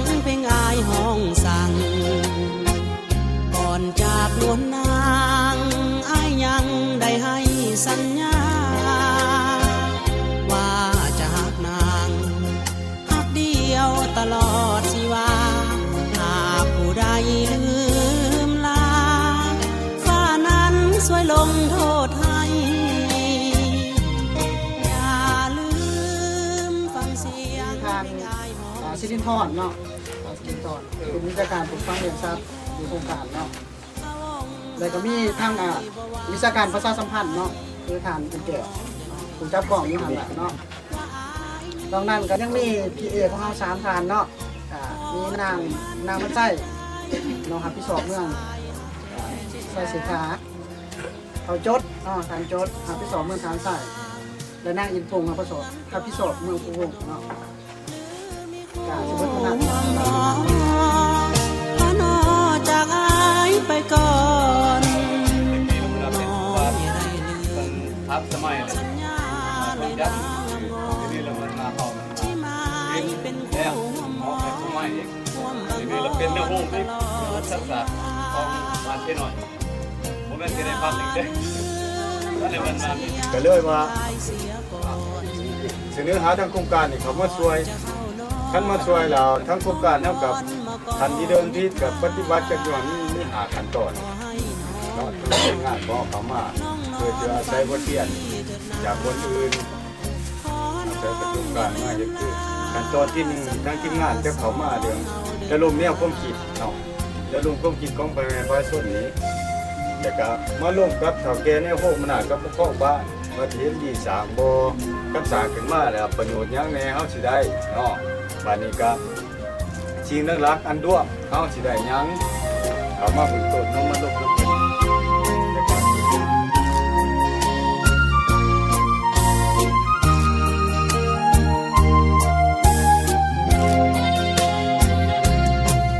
งเพลงอายห้องสั่งก่อนจากนวลนางอายยังได้ให้สัญญาว่าจะหักนางหักเดียวตลอดสิว่าหากผู้ใดลืมลาฟ้านั้นสวยลงโทษให้อย่าลืมฟังเสียงเพลงอายห้องสิรินทรเนาะสิรินทรเป็นวิชาการปลูกฝังเลี้ยงสัตว์อยู่โครงการเนาะแล้วก็มีทางวิชาการประชาสัมพันธ์เนาะคือทานเป็นแก้วผู้จับกล่องอยู่หันหลังเนาะตรงนั้นก็ยังมีพีเอของเรา3ทานเนาะมีนางมันไส้น้องครับพี่สอบเมืองใส่สีขาเขาจดทานจดครับพี่สอบเมืองทานใส่และนางอินพงครับพี่สอบเมืองภูวงเนาะการสมบูรณ์พอนอจากอายไปก่อนทับสมัยเลยมันยัดทีนี้เรามันมาหอมแล้วหอมแบบสมัยอีกทีนี้เราเป็นเนื้อหุ้มที่สักของมาแค่หน่อยผมไม่ได้พักอีกเลยก็เลยมันมาก็เลยว่าเสนอหาทางโครงการนี่เขามาช่วยท่านมาช่วยเราทั้งโครงการเท่ากับทันที่เดิมที่กับปฏิบัติจากย้อนนี่หาขั้นตอนเนาะเป็นงานของเขามาเพื่อจะอาศัยบทเรียนจากคนอื่นอาศัยประสบการณ์มาอย่างคือขั้นตอนที่1ทั้งทีมงานจะเขามาเรื่องจะลงแนวความคิดเนาะจะลงความคิดของประชาชนนี้แต่ก็มาลงกับเฒ่าแก่แนวโฮมนากับพวกบ้านมาเทียนดีสร้างบ่กับสร้างขึ้นมาแล้วประโยชน์หยังแน่เฮาสิได้เนาะบัดนี้ก็สิ่งหลักๆอันด้วเฮาสิได้หยังเข้ามาฝึกตนเนาะมาลงกับเพิ่น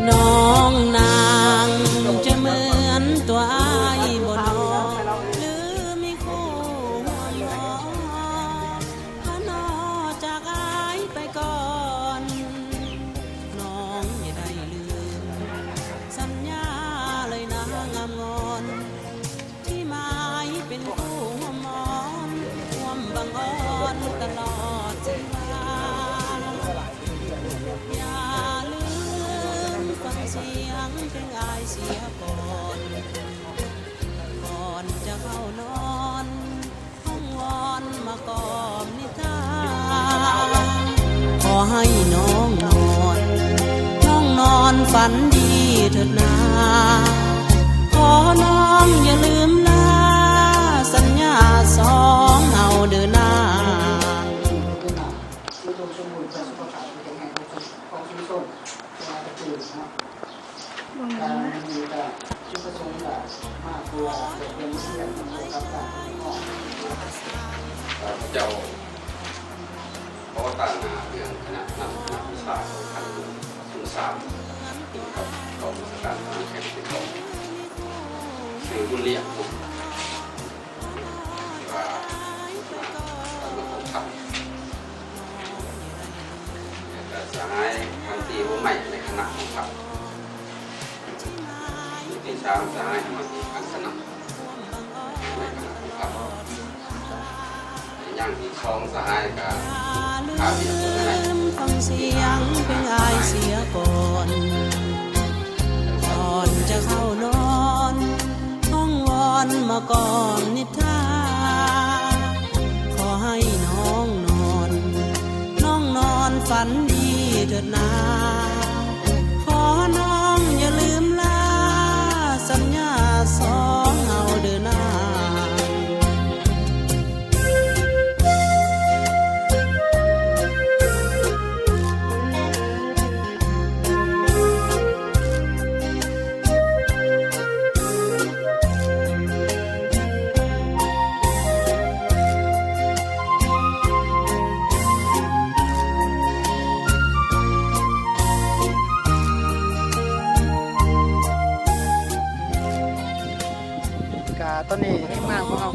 น้องนางจะเหมือนตัวอายบ่นอหรือมีคู่ห่วงนอพอนอจากอายไปก่อนน้องอย่าได้ลืมสัญญาเลยนะงามงอนที่หมายเป็นคู่ห่วงมอนห่วงบังอ่อนตลอดชีวิตอย่าลืมฟังเสียงเพลงอายเสียก่อนจะเข้านอนห้องวอนมากอมนิทานขอให้น้องนอนฝันดีเถิดนาขอน้องอย่าลืมลาสัญญาสองเอาเดินหน้าเจ้าเพราะต่างหาเรื่องคณะนักวิชาคันสุนทรกับกองบัญชาการทหารแห่งชาติสื่อบุญเลี้ยงว่าการเมืองของทัพแต่สหายทางตีว่าใหม่ในคณะของทัพที่ช้างสหายมาที่อันสนับในคณะของทัพอย่างที่คลองสหายกับข้าเบียดตัวนั้นฟังเสียงเพลงอายเสียก่อนจะเข้านอนห้องวอนมาก่อนนิทาขอให้น้องนอนฝันดีเถิดนาขอน้องอย่าลืมลาสัญญาสองเอาเดินหน้า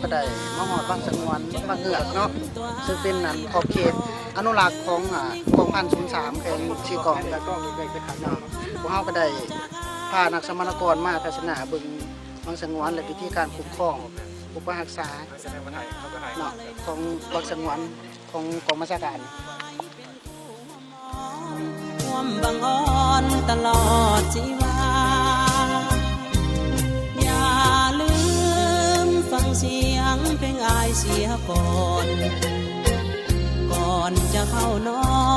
ก็ได้มาฮอดบางสงวนบางเหือกเนาะซึ่งเป็นนั่นขอบเขตอนุรักษ์ของกองพัน03แข่งชื่อกองแล้วก็ได้ไปขันเนาะพวกเฮาก็ได้พานักสมรกรมาทัศนาเบิ่งบางสงวนและวิธีการคุ้มครองปกปักรักษาเนาะของบางสงวนของกองบัญชาการ ความบังอ่อนตลอดชีวาอย่าลืมฟังเสียงเพลงอายเสียก่อนจะเข้านอน